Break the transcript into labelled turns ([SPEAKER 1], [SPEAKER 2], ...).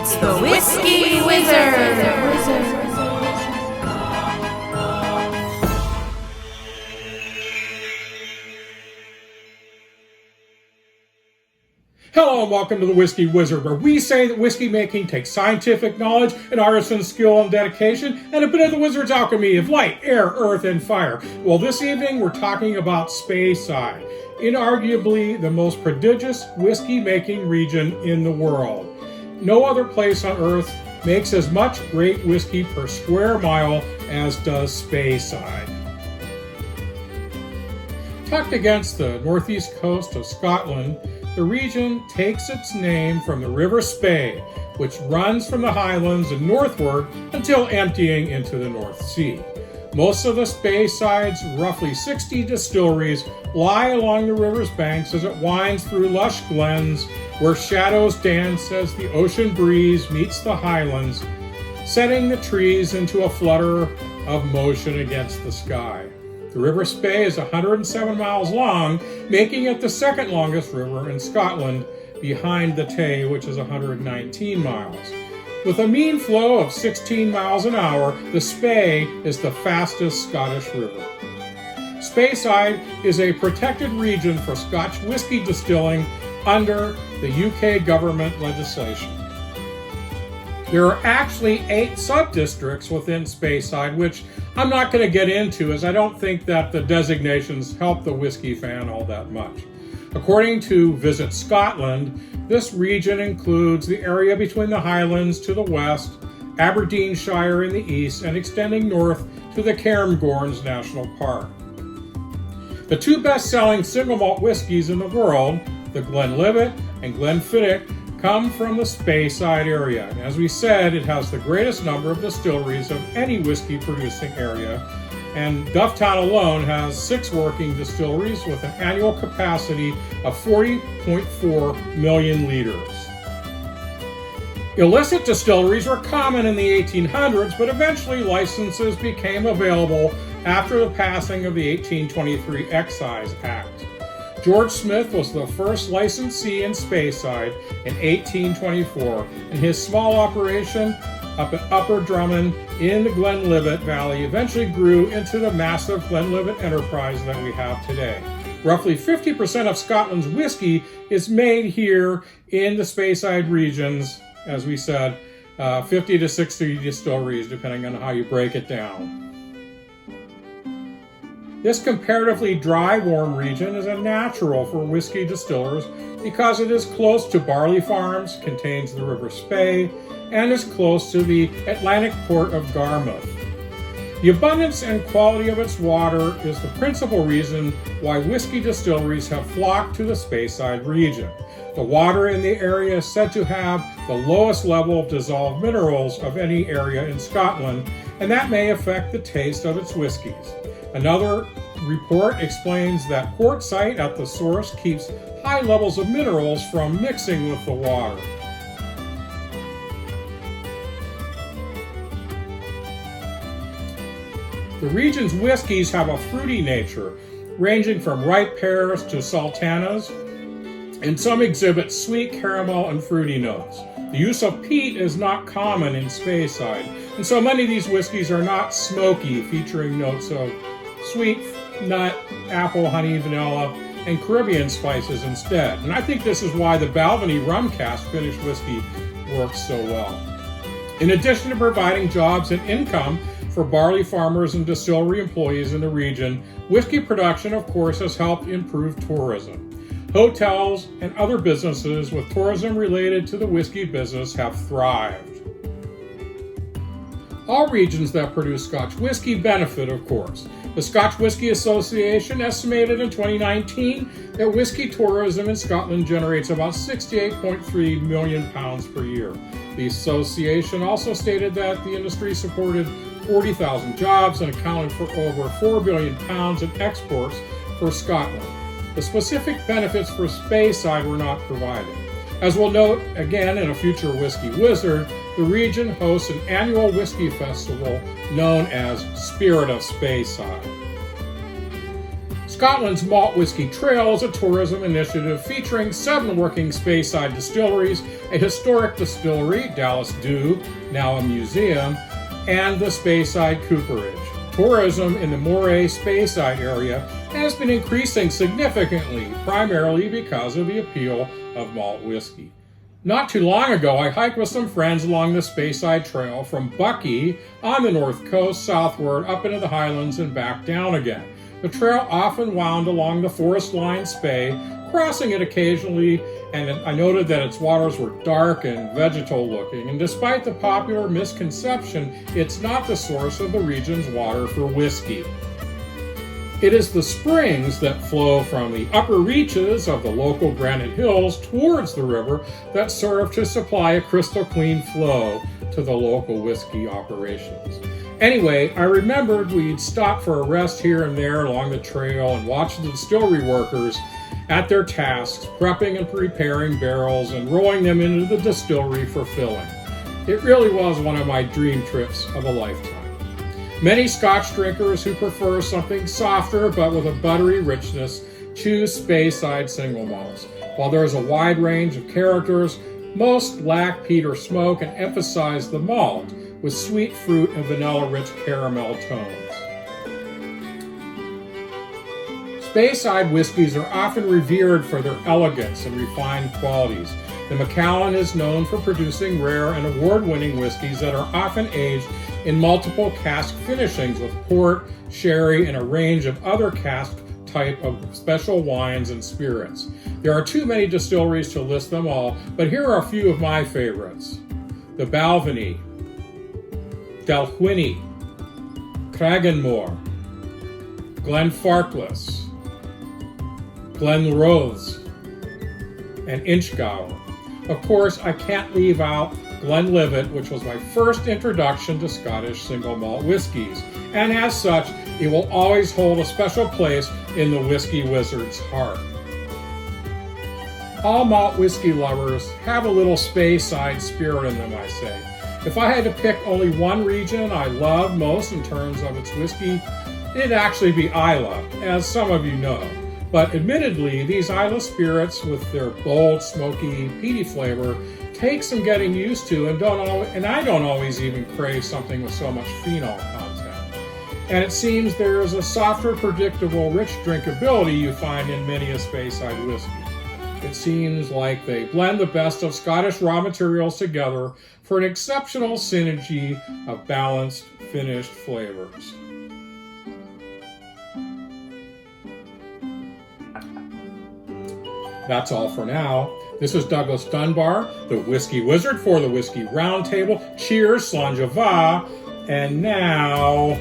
[SPEAKER 1] It's the Whiskey Wizard.
[SPEAKER 2] Hello and welcome to the Whiskey Wizard, where we say that whiskey making takes scientific knowledge, an artisan's skill and dedication, and a bit of the wizard's alchemy of light, air, earth, and fire. Well, this evening we're talking about Speyside, inarguably the most prodigious whiskey making region in the world. No other place on earth makes as much great whiskey per square mile as does Speyside. Tucked against the northeast coast of Scotland, the region takes its name from the River Spey, which runs from the highlands and northward until emptying into the North Sea. Most of the Speyside's roughly 60 distilleries lie along the river's banks as it winds through lush glens where shadows dance as the ocean breeze meets the highlands, setting the trees into a flutter of motion against the sky. The River Spey is 107 miles long, making it the second longest river in Scotland, behind the Tay, which is 119 miles. With a mean flow of 16 miles an hour, the Spey is the fastest Scottish river. Speyside is a protected region for Scotch whisky distilling under the UK government legislation. There are actually 8 sub-districts within Speyside, which I'm not going to get into as I don't think that the designations help the whiskey fan all that much. According to Visit Scotland, this region includes the area between the Highlands to the west, Aberdeenshire in the east, and extending north to the Cairngorms National Park. The 2 best-selling single malt whiskies in the world, the Glenlivet and Glenfiddich, come from the Speyside area. As we said, it has the greatest number of distilleries of any whiskey producing area, and Dufftown alone has 6 working distilleries with an annual capacity of 40.4 million liters. Illicit distilleries were common in the 1800s, but eventually licenses became available after the passing of the 1823 Excise Act. George Smith was the first licensee in Speyside in 1824, and his small operation up at Upper Drummond in the Glenlivet Valley eventually grew into the massive Glenlivet enterprise that we have today. Roughly 50% of Scotland's whiskey is made here in the Speyside regions, as we said, 50 to 60 distilleries, depending on how you break it down. This comparatively dry, warm region is a natural for whiskey distillers because it is close to barley farms, contains the River Spey, and is close to the Atlantic port of Yarmouth. The abundance and quality of its water is the principal reason why whiskey distilleries have flocked to the Speyside region. The water in the area is said to have the lowest level of dissolved minerals of any area in Scotland, and that may affect the taste of its whiskies. Another report explains that quartzite at the source keeps high levels of minerals from mixing with the water. The region's whiskeys have a fruity nature, ranging from ripe pears to sultanas, and some exhibit sweet caramel and fruity notes. The use of peat is not common in Speyside, and so many of these whiskeys are not smoky, featuring notes of sweet nut, apple, honey, vanilla, and Caribbean spices instead. And I think this is why the Balvenie rum cask finished whiskey works so well. In addition to providing jobs and income for barley farmers and distillery employees in the region, whiskey production, of course, has helped improve tourism. Hotels and other businesses with tourism related to the whiskey business have thrived. All regions that produce Scotch whiskey benefit, of course. The Scotch Whisky Association estimated in 2019 that whiskey tourism in Scotland generates about £68.3 million per year. The association also stated that the industry supported 40,000 jobs and accounted for over £4 billion in exports for Scotland. The specific benefits for Speyside were not provided. As we'll note again in a future Whiskey Wizard, the region hosts an annual whiskey festival known as Spirit of Speyside. Scotland's Malt Whisky Trail is a tourism initiative featuring 7 working Speyside distilleries, a historic distillery, Dallas Dew, now a museum, and the Speyside Cooperage. Tourism in the Moray Speyside area has been increasing significantly, primarily because of the appeal of malt whiskey. Not too long ago, I hiked with some friends along the Speyside Trail from Buckie on the north coast southward up into the Highlands and back down again. The trail often wound along the forest-lined Spey, crossing it occasionally, and I noted that its waters were dark and vegetal-looking, and despite the popular misconception, it's not the source of the region's water for whiskey. It is the springs that flow from the upper reaches of the local granite hills towards the river that serve to supply a crystal-clean flow to the local whiskey operations. Anyway, I remembered we'd stop for a rest here and there along the trail and watch the distillery workers at their tasks, prepping and preparing barrels and rolling them into the distillery for filling. It really was one of my dream trips of a lifetime. Many Scotch drinkers who prefer something softer but with a buttery richness choose Speyside single malts. While there is a wide range of characters, most lack peat or smoke and emphasize the malt, with sweet fruit and vanilla-rich caramel tones. Speyside whiskies are often revered for their elegance and refined qualities. The Macallan is known for producing rare and award-winning whiskies that are often aged in multiple cask finishings with port, sherry, and a range of other cask type of special wines and spirits. There are too many distilleries to list them all, but here are a few of my favorites. The Balvenie, Dalwhinnie, Cragganmore, Glenfarclas, Glenrothes, and Inchgower. Of course, I can't leave out Glenlivet, which was my first introduction to Scottish single malt whiskies, and as such, it will always hold a special place in the Whiskey Wizard's heart. All malt whiskey lovers have a little Speyside spirit in them, I say. If I had to pick only one region I love most in terms of its whiskey, it'd actually be Islay, as some of you know. But admittedly, these Islay spirits, with their bold, smoky, peaty flavor, take some getting used to, and I don't always even crave something with so much phenol content. And it seems there is a softer, predictable, rich drinkability you find in many a Speyside whiskey. It seems like they blend the best of Scottish raw materials together for an exceptional synergy of balanced, finished flavors. That's all for now. This is Douglas Dunbar, the Whiskey Wizard for the Whiskey Roundtable. Cheers, Slàinte mhath, and now...